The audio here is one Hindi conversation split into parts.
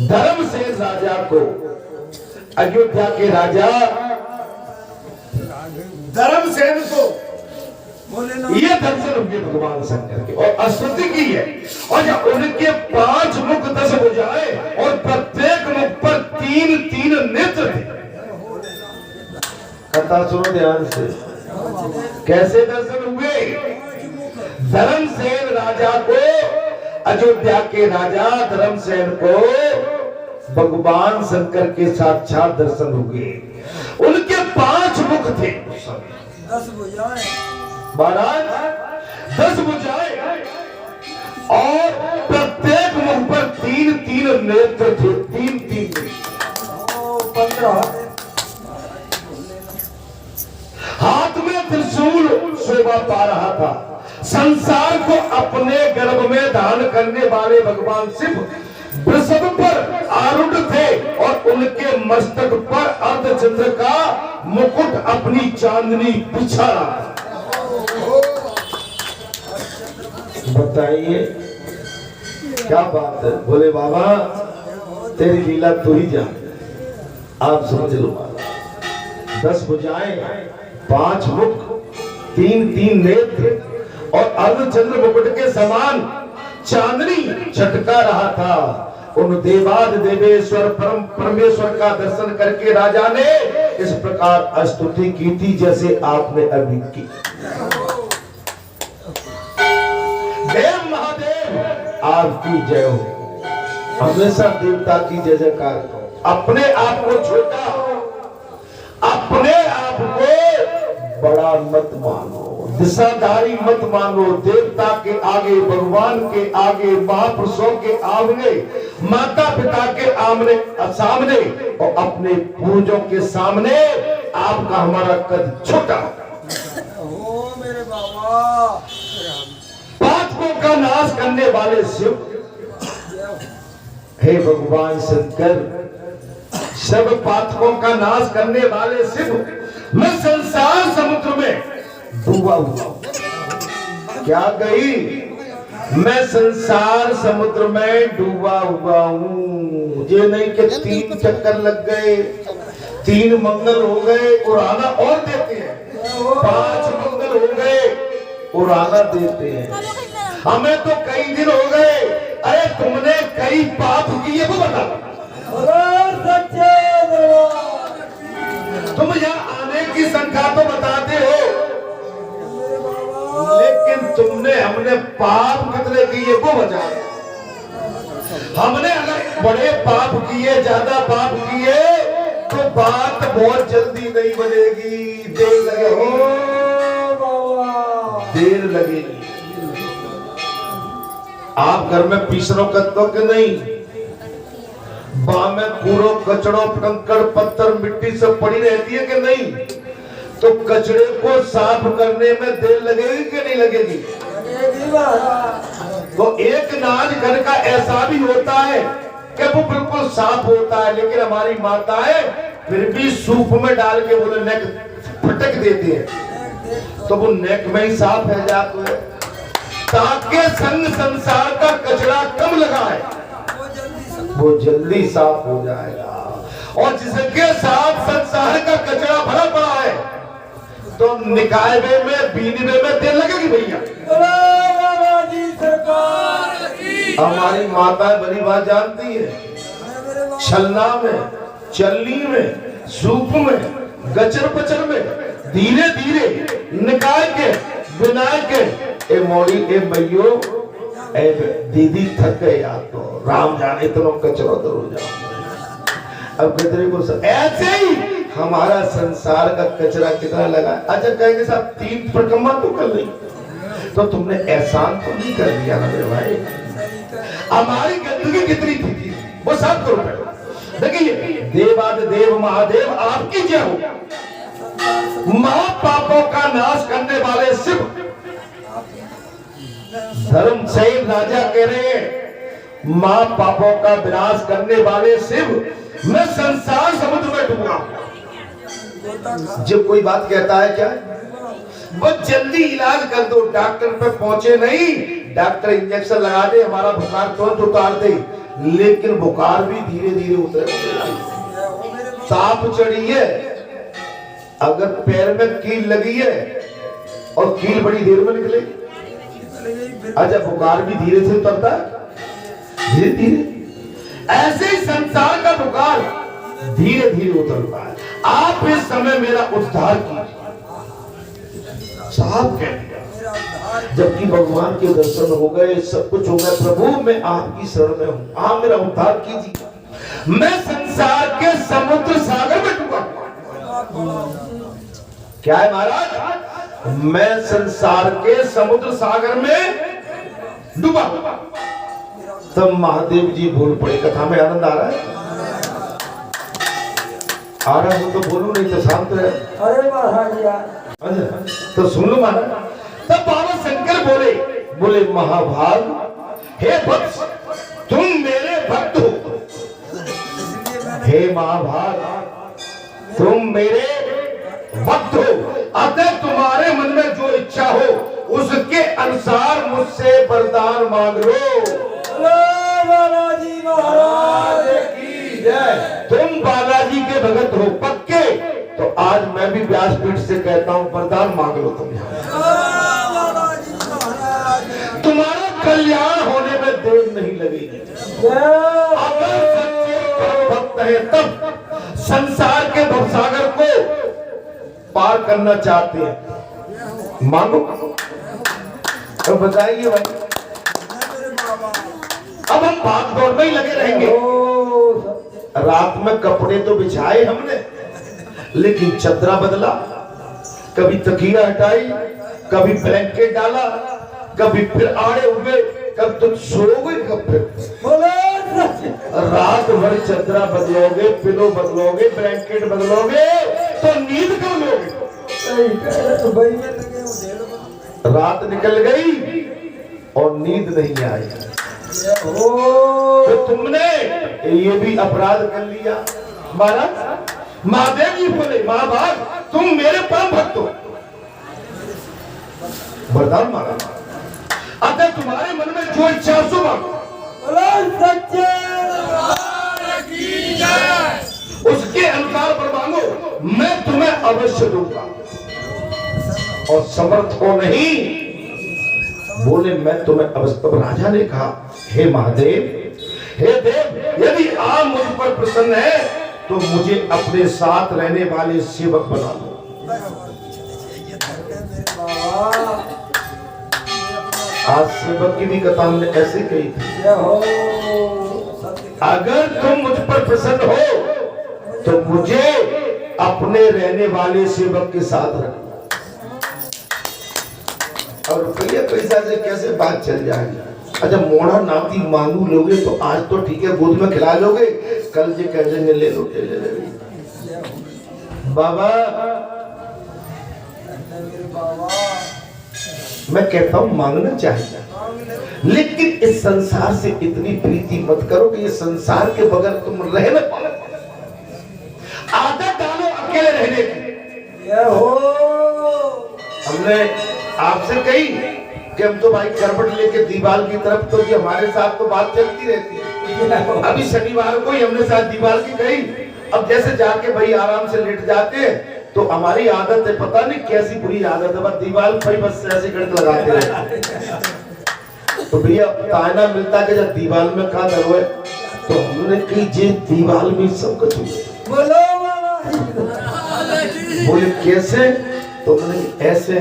धर्मसेन राजा को, अयोध्या के राजा धर्मसेन को ये दर्शन हुए भगवान शंकर के, और स्तुति की है। और जब उनके 5 मुख 10 भुजाएं और प्रत्येक मुख पर 3-3 नेत्र थे। कथा सुनो ध्यान से, कैसे दर्शन हुए? धर्मसेन राजा को, अयोध्या के राजा धर्मसेन को भगवान शंकर के साक्षात दर्शन हुए। उनके 5 मुख थे, 10 भुजाएं, महाराज 10 भुजाएं, और प्रत्येक मुख पर 3-3 नेत्र थे। 3-3 15 हाथ में त्रिशूल शोभा पा रहा था। संसार को अपने गर्भ में धारण करने वाले भगवान शिव वृषभ पर आरूढ़ थे, और उनके मस्तक पर अर्धचंद्र का मुकुट अपनी चांदनी बिछा रहा था। बताइए क्या बात है? बोले बाबा तेरी लीला तू ही जान, आप समझ लो। 10 भुजाएं, 5 मुख, 3-3 नेत्र, और अर्धचंद्र मुकुट के समान चांदनी छटका रहा था। उन देवाद देवेश्वर परम परमेश्वर का दर्शन करके राजा ने इस प्रकार स्तुति की थी जैसे आपने अभी की। देव महादेव आपकी जय हो, हमेशा देवता की जय जयकार हो। अपने आप को छोटा, अपने आप को बड़ा मत मानो, दिशाधारी मत मानो। देवता के आगे, भगवान के आगे, महापुरुषों के आगे, माता पिता के आमने सामने, और अपने पूर्वजों के सामने आपका हमारा कद छोटा। ओ मेरे बाबा, पातकों का नाश करने वाले शिव, हे भगवान शंकर, सब पातकों का नाश करने वाले शिव, मैं संसार समुद्र में डूबा हुआ। क्या गई? मैं संसार समुद्र में डूबा हुआ हूँ। ये नहीं कि 3 चक्कर लग गए, 3 मंगल हो गए, उड़ाना और देते हैं। 5 मंगल हो गए, उड़ाना देते हैं। हमें तो कई दिन हो गए। अरे तुमने कई पाप किए वो बता। तुम यहाँ आने की संख्या तो बताते हो, लेकिन तुमने हमने पाप कितने किए वो बता। हमने अगर बड़े पाप किए, ज्यादा पाप किए, तो बात बहुत जल्दी नहीं बनेगी, देर लगेगी, देर लगेगी। आप घर में पीसरो कत्तो के नहीं, में कूड़ो कचड़ो कंकड़ पत्थर मिट्टी सब पड़ी रहती है कि नहीं? तो कचड़े को साफ करने में देर लगेगी कि नहीं लगेगी? तो एक नाज घर का ऐसा भी होता है कि वो बिल्कुल साफ होता है, लेकिन हमारी माताएं फिर भी सूप में डाल के बोले नेक फटक देती है, तो वो नेक में ही साफ है जाता है, ताकि संग संसार का कचरा कम लगा है, वो जल्दी साफ हो जाएगा। और जिसके साथ संसार का कचरा भरा पड़ा है, तो निकायबे में, बीनबे में देर लगेगी भैया। हमारी माता बड़ी बात जानती है। छलना में, चलनी में, सूप में, गचर पचर में, धीरे धीरे निकाल के, बिना के, ए मोड़ी, ए मैयो, ए दीदी थक गए आप तो, राम जाने इतना कचरा दर हो जाओ। अब कचरे को ऐसे ही हमारा संसार का कचरा कितना लगा। अच्छा कहेंगे साहब 3 परिक्रमा तो कर ली, तो तुमने एहसान तो नहीं कर दिया ना मेरे भाई। हमारी गंदगी कितनी थी वो सब करो। देखिए देवाद देव महादेव आपकी जय हो। महापापों का नाश करने वाले शिव धर्मसेन राजा कह रहे हैं, मां पापों का विनाश करने वाले शिव, मैं संसार समुद्र में डूबा। जब कोई बात कहता है क्या, बस जल्दी इलाज कर दो, डॉक्टर पे पहुंचे नहीं, डॉक्टर इंजेक्शन लगा दे, हमारा बुखार तुरंत उतार दे, लेकिन बुखार भी धीरे धीरे उतर। सांप चढ़ी है, अगर पैर में कील लगी है और कील बड़ी देर में निकलेगी। अच्छा, बुखार भी धीरे से उतरता है, धीरे धीरे। ऐसे ही संसार का बुखार धीरे धीरे उतरता है। आप इस समय मेरा उद्धार कीजिए। साहब कह दिया, जबकि भगवान के दर्शन हो गए, सब कुछ हो गया, प्रभु मैं आपकी शरण में हूं, आप मेरा उद्धार कीजिए। मैं संसार के समुद्र सागर में डूबा। क्या है महाराज? मैं संसार के समुद्र सागर में डूबा। तब महादेव जी बोल पड़े। कथा में आनंद आ रहा है? आ रहा हो तो बोलो, नहीं तो शांत रहे। अरे महाराज यार, अच्छा तो सुन लो महाराज। तब बाबा शंकर बोले महाभाग, हे भक्त, तुम मेरे भक्त हो। हे महाभाग, तुम मेरे भक्त हो, अतः तुम्हारे मन में जो इच्छा हो उसके अनुसार मुझसे वरदान मांग लो। बालाजी महाराज की जय। तुम बालाजी के भगत हो पक्के, तो आज मैं भी व्यासपीठ से कहता हूँ वरदान मांग लो। तुम बालाजी महाराज, तुम्हारा कल्याण होने में देर नहीं लगेगी। अगर सच्चे परम भक्त है तब संसार के भवसागर को पार करना चाहते हैं, मांगो। तो बताइए भाई, अब हम भाग दौड़ में ही लगे रहेंगे। रात में कपड़े तो बिछाए हमने, लेकिन चदरा बदला, कभी तकिया हटाई, कभी ब्लैंकेट डाला, कभी फिर आड़े हुए, कब तुम सोओगे कब फिर। रात भर चदरा बदलोगे, पिलो बदलोगे, ब्लैंकेट बदलोगे, तो नींद कब लोगे? रात निकल गई और नींद नहीं आई, तो तुमने ये भी अपराध कर लिया। महाराज महादेव जी बोले महाभाग, तुम मेरे परम भक्त हो, वरदान मांगा, अतः तुम्हारे मन में जो इच्छा सो मांगो। उसके अनुसार पर मांगो, मैं तुम्हें अवश्य दूंगा। और समर्थ हो नहीं, बोले मैं तुम्हें अवश्य। तब राजा ने कहा, हे महादेव, हे देव, यदि आप मुझ पर प्रसन्न है तो मुझे अपने साथ रहने वाले सेवक बना लो। आज सेवक की भी कथा हमने ऐसे कही थी, अगर तुम मुझ पर प्रसन्न हो तो मुझे अपने रहने वाले सेवक के साथ रखना। और रुपया पैसा से कैसे बात चल जाएगी? अच्छा, मोड़ा नाती मांगू लोगे तो आज तो ठीक है, गोद में खिला लोगे, कल जे कह देंगे ले लो ले ले। बाबा मैं कहता हूँ मांगना चाहिए, लेकिन इस संसार से इतनी प्रीति मत करो कि ये संसार के बगैर तुम रह न पाओ। आदत डालो अकेले रहने की। हमने आपसे कही कि हम तो भाई करवट लेके दीवाल की तरफ, तो कि हमारे साथ तो बात चलती रहती है। अभी शनिवार को ही हमने साथ दीवाल की कही। अब जैसे जाके भाई आराम से लेट जाते हैं, तो हमारी आदत है, पता नहीं कैसी बुरी आदत है, बस दीवाल पर ही बस ऐसे गड़क लगाते रहते। तो भैया ताना मिलता कि जब दीवाल में कहा दरो है, तो हमने कही जे दीवाल में सब कुछ बोले कैसे? तो हमने ऐसे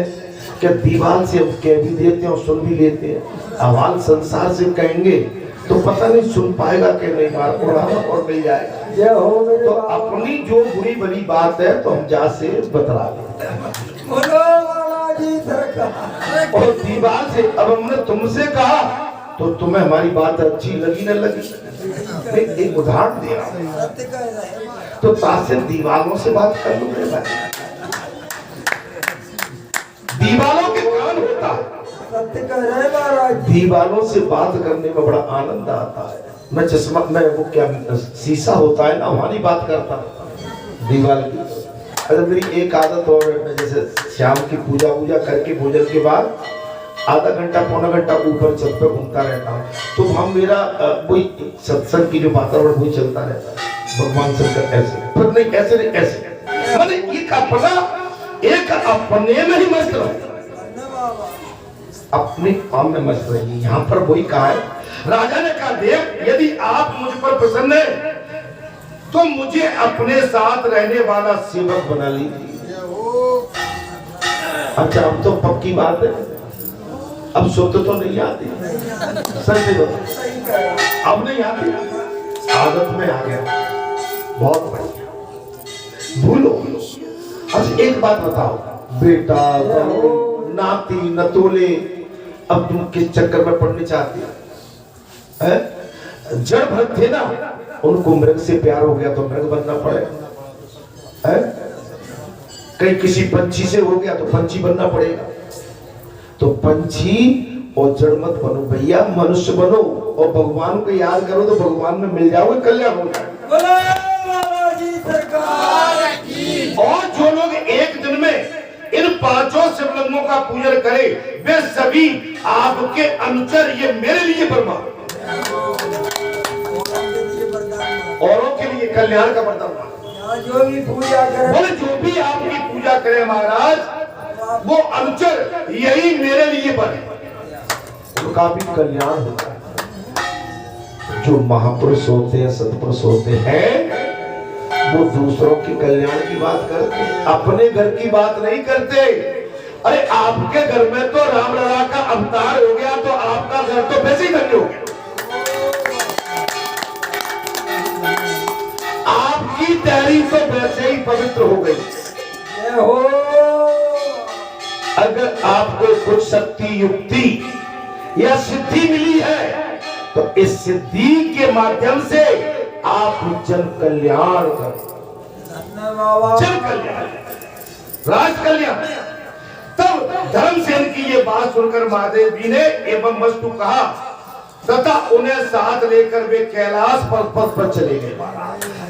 कि दीवाल से हम कह भी देते हैं और सुन भी लेते हैं। आवाज संसार से कहेंगे तो पता नहीं सुन पाएगा कि नहीं, मार और मिल जाएगा। तो अपनी जो बुरी बड़ी बात है तो हम जा से बतला देते हैं। और दीवार से अब हमने तुमसे कहा तो तुम्हें हमारी बात अच्छी लगी न लगी। एक उदाहरण दे रहा हूं, तो तासे दीवारों से बात कर लो भाई। दीवारों के कान होता है, दीवारों से बात करने में बड़ा आनंद आता है। मैं चश्मा में वो क्या शीशा होता है ना, हमारी बात करता दीवार की। अरे मेरी एक आदत और, जैसे शाम की पूजा करके भोजन के बाद आधा घंटा पौना घंटा ऊपर छत पे घूमता रहता हूँ, तो हम मेरा वही सत्संग की जो वातावरण वही चलता रहता है। भगवान शंकर ऐसे, पर नहीं ऐसे नहीं ऐसे, मैंने एक अपने में ही मस्त रहो, अपने काम में मस्त रहिए। यहाँ पर वही कहा है, राजा ने कहा देव यदि आप मुझ पर प्रसन्न है तो मुझे अपने साथ रहने वाला सेवक बना लीजिए। अच्छा अब तो पक्की बात है, अब सोते तो नहीं आती, सही बताओ, अब नहीं आती, आदत में आ गया, बहुत बढ़िया, भूलो। अच्छा एक बात बताओ, बेटा नाती नतोले अब तुम किस चक्कर में पड़ने चाहती है? जड़ भरत थे ना, उनको मृग से प्यार हो गया तो मृग बनना पड़े, कहीं किसी पंछी से हो गया तो पंछी बनना पड़ेगा। तो पंछी और जड़ मत बनो भैया, मनुष्य बनो और भगवान को याद करो तो भगवान में मिल जाओगे, कल्याण हो जाएगा। और जो लोग एक दिन में इन 5 शिवलिंगों का पूजन करे वे सभी आपके अनुचर, ये मेरे लिए वरदान, औरों के लिए कल्याण का वरदान। जो भी पूजा करे, बोले जो भी आपकी पूजा करे महाराज वो अनुचर यही मेरे लिए बने, उनका भी कल्याण होता है। जो महापुरुष होते हैं, सत्पुरुष होते हैं, वो दूसरों के कल्याण की बात करते हैं, अपने घर की बात नहीं करते। अरे आपके घर में तो राम लला का अवतार हो गया तो आपका घर तो वैसे ही धन्य हो गया, आपकी तैयारी तो वैसे ही पवित्र हो गई। अगर आपको कुछ शक्ति युक्ति या सिद्धि मिली है तो इस सिद्धि के माध्यम से आप जन कल्याण करो, जन कल्याण, राज कल्याण। तब धर्मसेन की ये बात सुनकर महादेव जी ने एवं वस्तु कहा तथा उन्हें साथ लेकर वे कैलाश पर्वत पर चले गए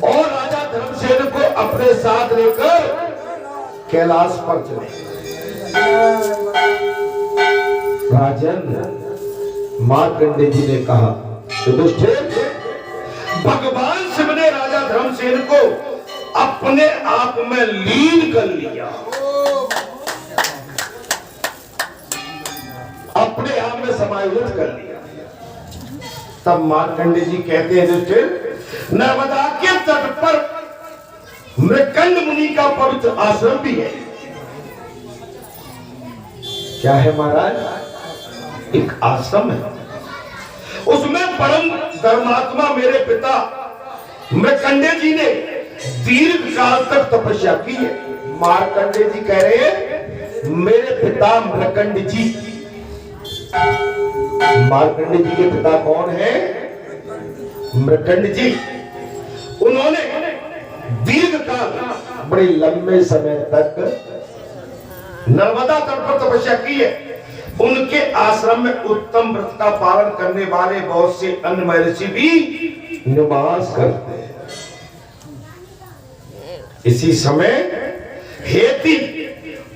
और राजा धर्मसेन को अपने साथ लेकर कैलाश पर चले गए। राजन मार्कंडे जी ने कहा भगवान शिव ने राजा धर्मसेन को अपने आप में लीन कर लिया, अपने आप में समायोजित कर लिया। तब मार्कंडे जी कहते हैं नर्मदा के तट पर मृकंड मुनि का पवित्र आश्रम भी है। क्या है महाराज? एक आश्रम है, उसमें परम धर्मात्मा मेरे पिता मृकंडे जी ने दीर्घ काल तक तपस्या की है। मार्कंडे जी कह रहे हैं मेरे पिता मृकंड जी, मार्कंडे जी के पिता कौन है? मृकंड जी। उन्होंने दीर्घ काल, बड़े लंबे समय तक नर्मदा तट पर तपस्या की है। उनके आश्रम में उत्तम व्रत का पालन करने वाले बहुत से अन्य महर्षि भी निवास करते हैं। इसी समय हेती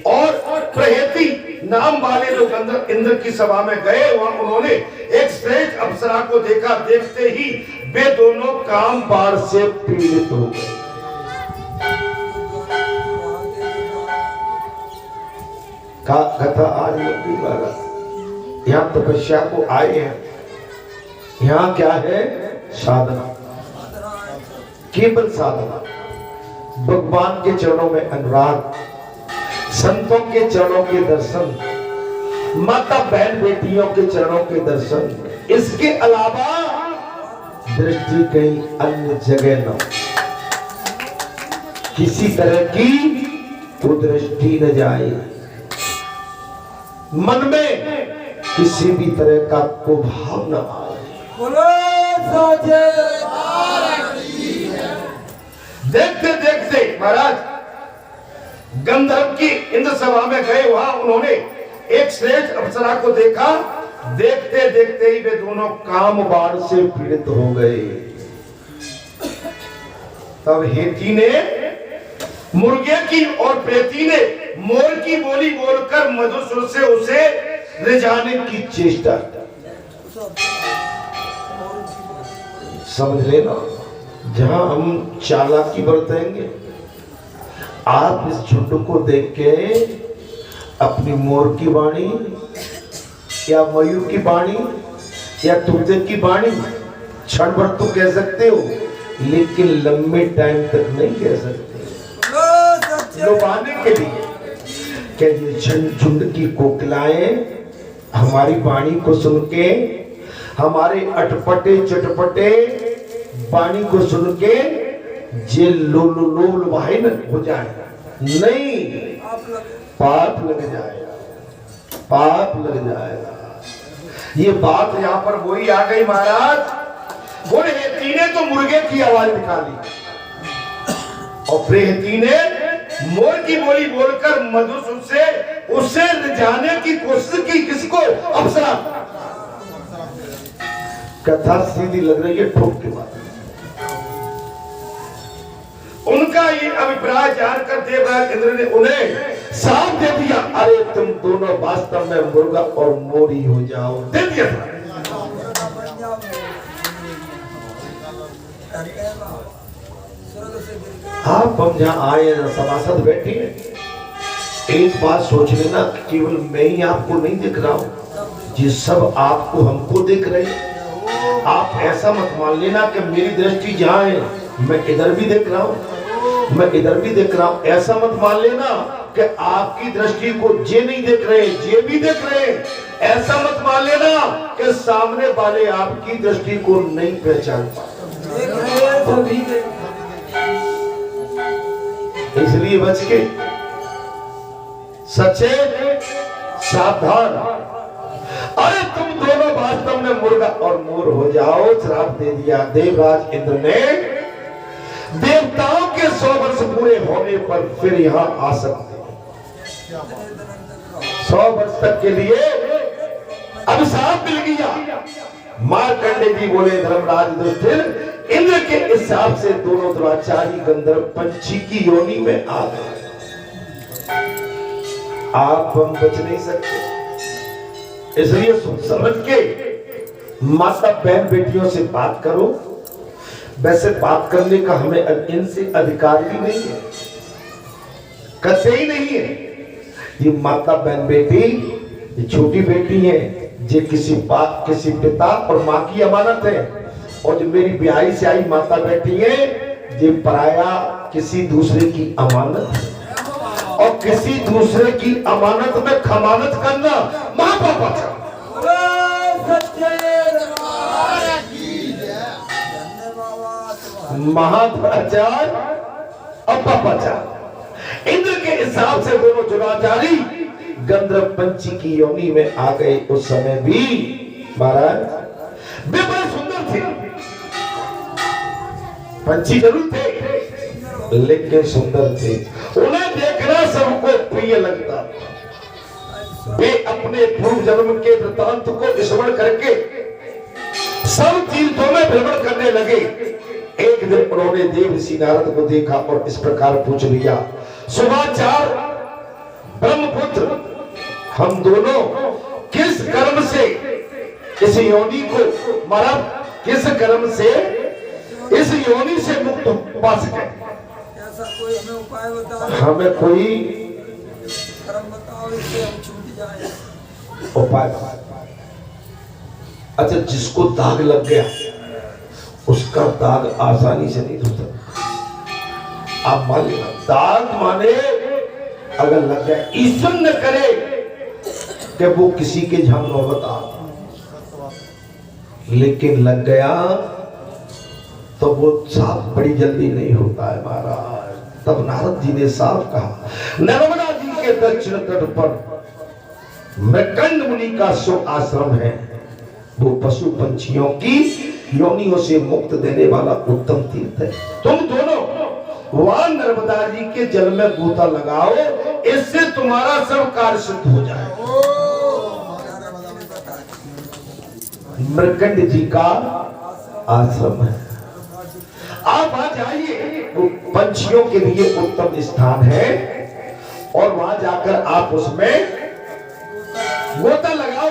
और प्रहेती नाम वाले लोग अंदर इंद्र की सभा में गए। वहां उन्होंने एक श्रेष्ठ अप्सरा को देखा, देखते ही वे दोनों काम बाढ़ से पीड़ित हो गए। का कथा आज लंबी वाला, यहाँ तपस्या को आए हैं। यहाँ क्या है? साधना, केवल साधना, भगवान के चरणों में अनुराग, संतों के चरणों के दर्शन, माता बहन बेटियों के चरणों के दर्शन। इसके अलावा दृष्टि कहीं अन्य जगह न, किसी तरह की तो दृष्टि न जाए, मन में किसी भी तरह का कुभाव न आए। देखते देखते महाराज गंधर्व की इंद्र सभा में गए। वहां उन्होंने एक श्रेष्ठ अप्सरा को देखा, देखते देखते ही वे दोनों काम बाढ़ से पीड़ित हो गए। तब हेती ने मुर्गे की और प्रेती ने मोर की बोली बोलकर मधुर सुर से उसे ले जाने की चेष्टा। समझ लेना, जहां हम चालाकी बरतेंगे, आप इस झुंड को देख के अपनी मोर की वाणी या मयूर की वाणी या तुझे की वाणी क्षण भर तो कह सकते हो, लेकिन लंबे टाइम तक नहीं कह सकते। लुभाने के लिए क्या ये झुंड की कोकिलाएं हमारी वाणी को सुन के, हमारे अटपटे चटपटे वाणी को सुन के जे लोल भाई न हो जाएगा? नहीं, पाप लग जाएगा, पाप लग जाएगा। ये बात यहाँ पर वही आ गई महाराज। बोले हेती ने तो मुर्गे की आवाज निकाली और प्रेहती ने मोर की बोली बोलकर मधुर उससे जाने की कोशिश की। किसको? अप्सरा। कथा सीधी लग रही है, ठोक के बाद उनका ये अभिप्राय जानकर देवराज इंद्र ने उन्हें साफ दे दिया, अरे तुम दोनों वास्तव में मुर्गा और मोरी हो जाओ। दे दिया था। आप हम जहाँ आए सभासद बैठे हैं, एक बात सोच लेना, केवल मैं ही आपको नहीं दिख रहा हूँ, ये सब आपको हमको दिख रहे हैं। आप ऐसा मत मान लेना कि मेरी दृष्टि जहाँ है मैं इधर भी देख रहा हूँ, मैं इधर भी देख रहा हूँ। ऐसा मत मान लेना कि आपकी दृष्टि को जे नहीं देख रहे, जे भी देख रहे। ऐसा मत मान लेना कि सामने वाले आपकी दृष्टि को नहीं पहचान पाते। इसलिए बच के सचेत सावधान। अरे तुम दोनों वास्तव में मुर्गा और मोर हो जाओ, श्राप दे दिया देवराज इंद्र ने। देवताओं के 100 वर्ष पूरे होने पर फिर यहाँ आ सकते हैं। 100 वर्ष तक के लिए अभिशाप मिल गया। मार्कंडे जी बोले, धर्मराज युधिष्ठिर, इंद्र के हिसाब से दोनों दुराचारी गंधर्व पंछी की योनि में आ गए। आप हम बच नहीं सकते, इसलिए समझ के माता बहन बेटियों से बात करो। वैसे बात करने का हमें इनसे अधिकार भी नहीं है, कतई ही नहीं है। ये माता बहन बेटी, ये छोटी बेटी है, ये किसी पिता और माँ की अमानत है, और जो मेरी ब्याही से आई माता बेटी है, ये पराया किसी दूसरे की अमानत है। और किसी दूसरे की अमानत में खमानत करना महापाप है। महापाचार और पापाचार। इंद्र के हिसाब से दोनों दुराचारी गंधर्व पंछी की योनि में आ गए। उस समय भी महाराज वे बड़े सुंदर थे, पंछी जरूर थे लेकिन सुंदर थे। उन्हें देखना सबको प्रिय लगता। वे अपने पूर्व जन्म के वृतांत को स्मरण करके सब तीर्थों में भ्रमण करने लगे। एक दिन उन्होंने देव ऋषि नारद को देखा और इस प्रकार पूछ लिया, शुभाचार ब्रह्मपुत्र, हम दोनों किस कर्म से इस योनि को मरब, किस कर्म से इस योनि से मुक्त पा सके? ऐसा कोई हमें उपाय बताओ। हमें कोई कर्म बताओ, इससे हम छूट जाए। उपाय। अच्छा, जिसको दाग लग गया उसका दाग आसानी से नहीं धुलता। आप मान लेना, दाग माने अगर लग गया, ईश्वर न करे कि वो किसी के झाम नौबत आ, लेकिन लग गया तो वो साफ बड़ी जल्दी नहीं होता है महाराज। तब नारद जी ने साफ कहा, नर्मदा जी के दक्षिण तट पर मृकंड मुनि का सो आश्रम है, वो पशु पंछियों की योनियों से मुक्त देने वाला उत्तम तीर्थ है। तुम दोनों वहां नर्मदा जी के जल में गोता लगाओ, इससे तुम्हारा सब कार्य सिद्ध हो जाए। मृकंड जी का आश्रम है, आप वहां जाइए, वो पंछियों के लिए उत्तम स्थान है। और वहां जाकर आप उसमें गोता लगाओ,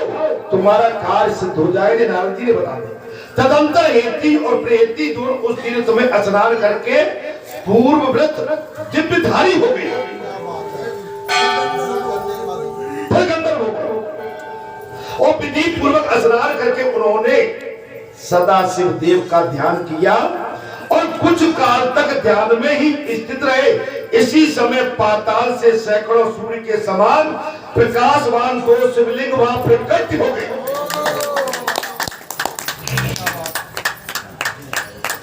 तुम्हारा कार्य सिद्ध हो जाएगा। नारद जी ने बता दिया। तदंतर हेती और प्रेती दोनों उस तीर्थ में स्नान करके पूर्व व्रत दिव्यधारी हो गए, गंधर्व हो गए। और विधि पूर्वक स्नान करके उन्होंने सदाशिव देव का ध्यान किया और कुछ काल तक ध्यान में ही स्थित रहे। इसी समय पाताल से सैकड़ों सूर्य के समान प्रकाशवान दो शिवलिंग वहां प्रकट हो गए।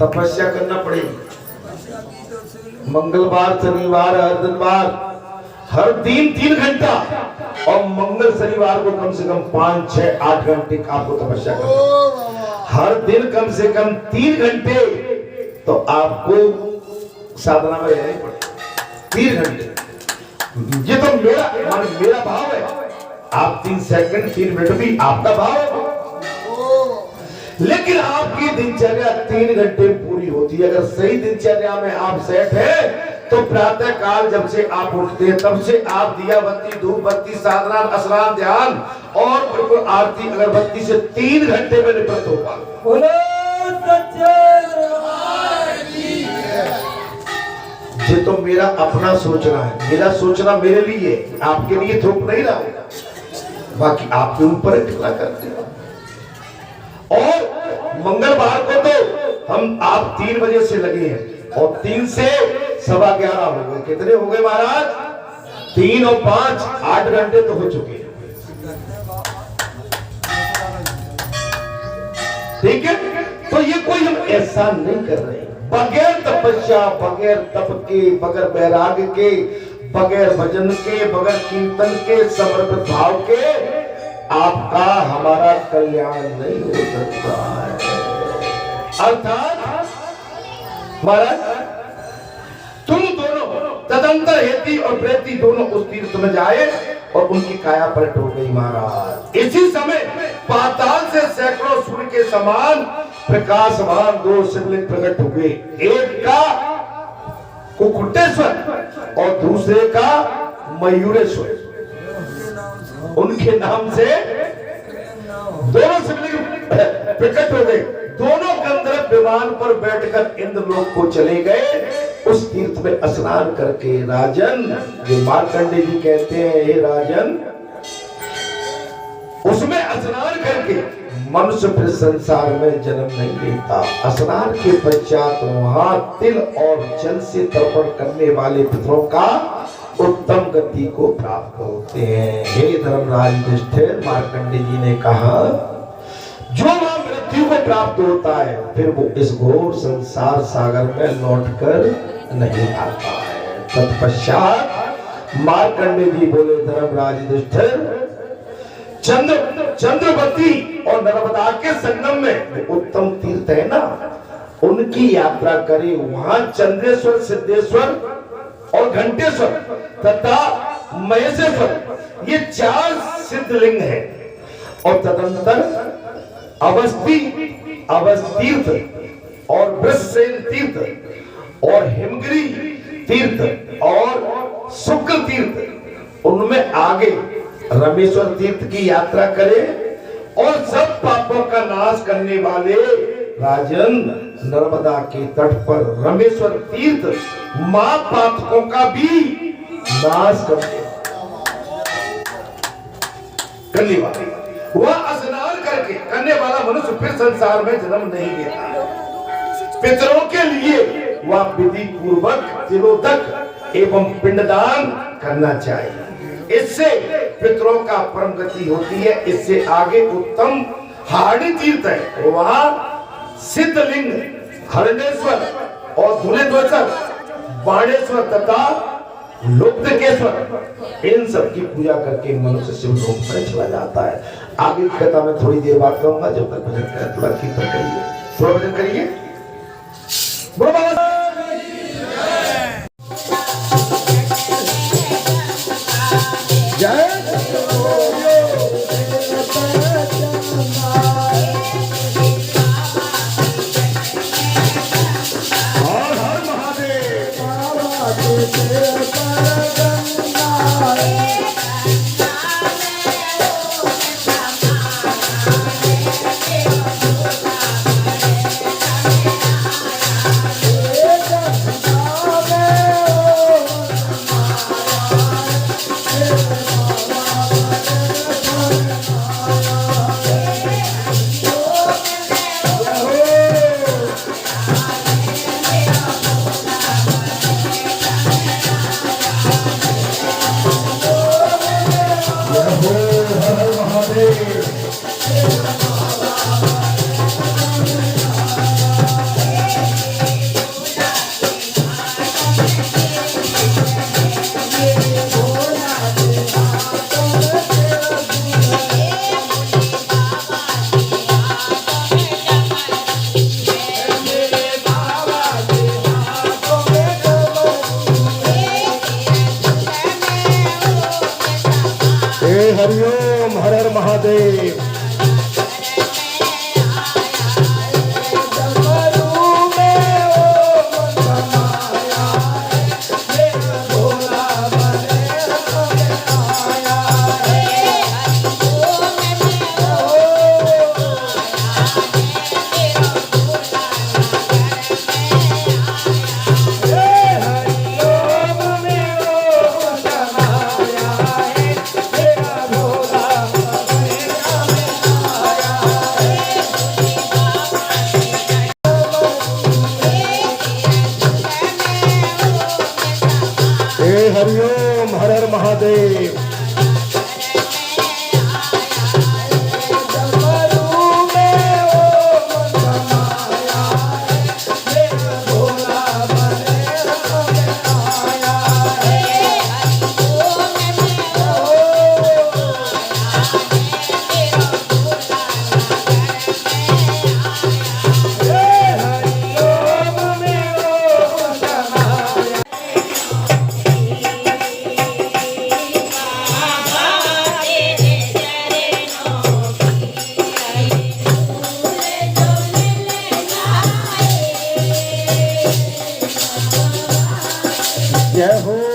तपस्या करना पड़ेगी। मंगलवार, शनिवार, हर दिन 3 घंटा, और मंगल शनिवार को कम से कम 5, 6, 8 घंटे आपको तपस्या करना। हर दिन कम से कम 3 घंटे तो आपको साधना में रहना पड़ेगा। 3 घंटे। ये तो मेरा भाव है। आप 3 सेकंड 3 मिनट भी आपका भाव है, लेकिन आपकी दिनचर्या 3 घंटे पूरी होती है। अगर सही दिनचर्या में आप सेट है तो प्रातः काल जब से आप उठते हैं तब से आप दिया बत्ती, धूप बत्ती, साधना, स्नान, ध्यान और बिल्कुल आरती अगरबत्ती से 3 घंटे में निवृत्त हो पाए। बोलो सच्चे दरबार की। ये तो मेरा अपना सोचना है, मेरा सोचना मेरे लिए, आपके लिए थोप नहीं रहा है, बाकी आपके ऊपर इतना करते हैं। और मंगलवार को तो आप 3 बजे से लगे हैं और 3 से 11:15 हो गए। कितने हो गए महाराज? 3 और 5 8 घंटे तो हो चुके हैं। ठीक है, तो ये कोई हम ऐसा नहीं कर रहे बगैर तपस्या, बगैर तप के, बगैर वैराग्य के, बगैर भजन के, बगैर कीर्तन के, समर्पित भाव के आपका हमारा कल्याण नहीं हो सकता है। अर्थात महाराज तुम दोनों तदंतर हेती और प्रेती दोनों उस तीर्थ में जाए और उनकी काया पलट हो गई महाराज। इसी समय पाताल से सैकड़ों सूर्य के समान प्रकाशवान 2 शिवलिंग प्रकट हो गए। एक का कुकुटेश्वर और दूसरे का मयूरेश्वर। उनके नाम से दोनों शिवलिंग प्रकट हो गए। दोनों गंधर्व विमान पर बैठकर इंद्रलोक को चले गए। उस तीर्थ में स्नान करके राजन, जो मार्कंडे जी कहते हैं, हे राजन, उसमें स्नान करके मनुष्य फिर संसार में जन्म नहीं लेता। स्नान के पश्चात वहां तिल और जल से तर्पण करने वाले पितरों का उत्तम गति को प्राप्त होते हैं। हे धर्मराज युधिष्ठिर, मार्कंडे जी ने कहा, जो वहां मृत्यु को प्राप्त होता है फिर वो इस घोर संसार सागर में लौटकर नहीं आता है। तत्पश्चात मार्कंडे जी बोले, धर्मराज युधिष्ठिर, चंद्रवती और नर्मदा के संगम में उत्तम तीर्थ है ना, उनकी यात्रा करें। वहां चंद्रेश्वर, सिद्धेश्वर और घंटेश्वर तथा महेश्वर, ये 4 सिद्धलिंग हैं। और तदंतर अवस्थीर्थ और वृषसेन तीर्थ और हिमगिरी तीर्थ और शुक्ल तीर्थ, उनमें आगे रामेश्वर तीर्थ की यात्रा करें। और सब पापों का नाश करने वाले राजन नर्मदा के तट पर रामेश्वर तीर्थ मां पातकों का भी नाश करने वाले, वह स्नान करके करने वाला मनुष्य फिर संसार में जन्म नहीं लेता। पितरों के लिए वह विधि पूर्वक तिलोदक एवं पिंडदान करना चाहिए। इससे पितरों का परम गति होती है। इससे आगे उत्तम हाड़ी तीर्थ है, वहां सिद्धलिंग हरणेश्वर और धुलेश्वर, बाणेश्वर तथा लुप्तकेश्वर, इन सब की पूजा करके मनुष्य शिवलोक में चला जाता है। आगे की कथा में थोड़ी देर बात करूंगा। जब तक भजन करें, थोड़ा कीर्तन करिए, थोड़ा भजन करिए। जय महादेव। हरिओम, हर हर महादेव। जय हो।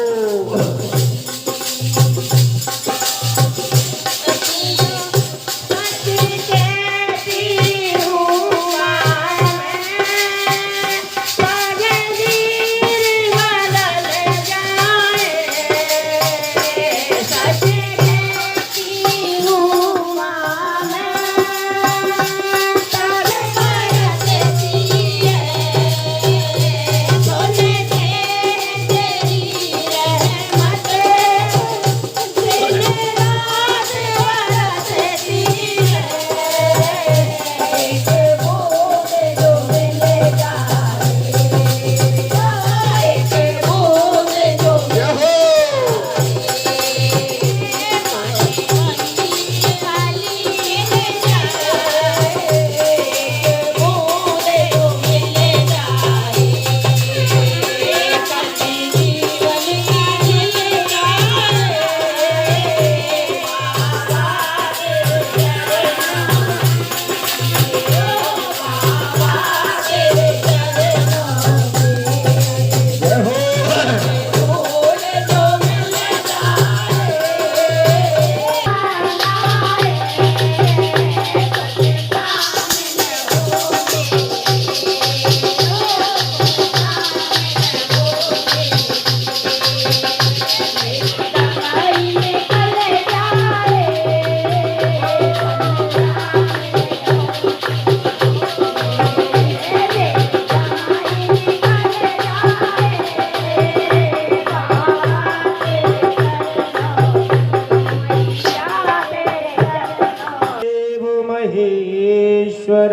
महेश्वर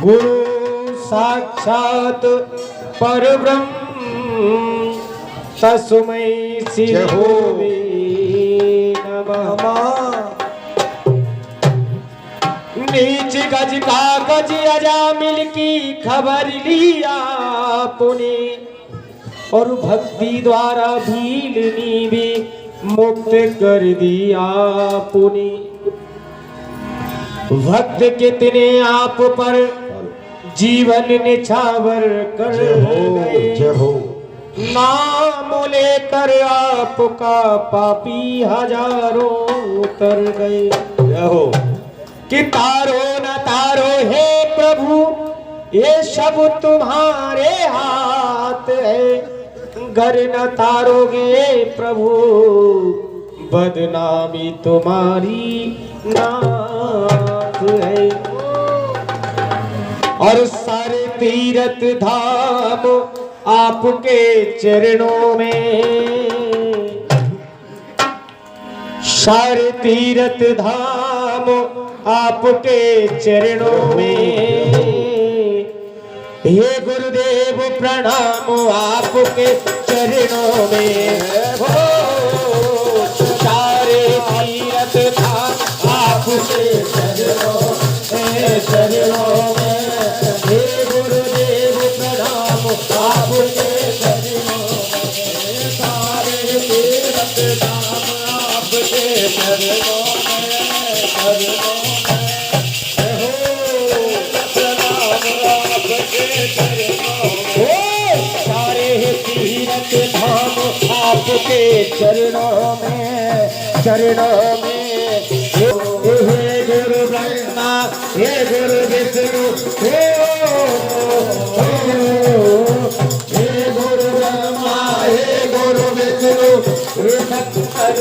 गुरु साक्षात परब्रह्म तस्मै श्री गुरुवे नमः। नीच गज कागज अजामिल की खबर लिया आपने और भक्ति द्वारा भीलनी भी मुक्त कर दिया आपने। भक्त कितने आप पर जीवन निछावर कर जय हो। नाम लेकर आपका पापी हजारों उतर गए। जय हो। कि तारो न तारो हे प्रभु ये सब तुम्हारे हाथ है, घर न तारोगे प्रभु बदनामी तुम्हारी नाथ है। और सारे तीर्थ धाम आपके चरणों में, सारे तीर्थ धाम आपके चरणों में। हे गुरुदेव प्रणाम आपके चरणों में। हो सारे तीर्थ धाम आपके चरणों में। हे गुरुदेव प्रणाम आपके चरणों में। सारे तीर्थ धाम आपके चरणों में। चरणों सारे तीरथ धाम आपके चरणों में हे गुरु ब्रह्मा हे गुरु विष्णु हे गुरु ब्रह्मा हे गुरु विष्णु हे सत्तर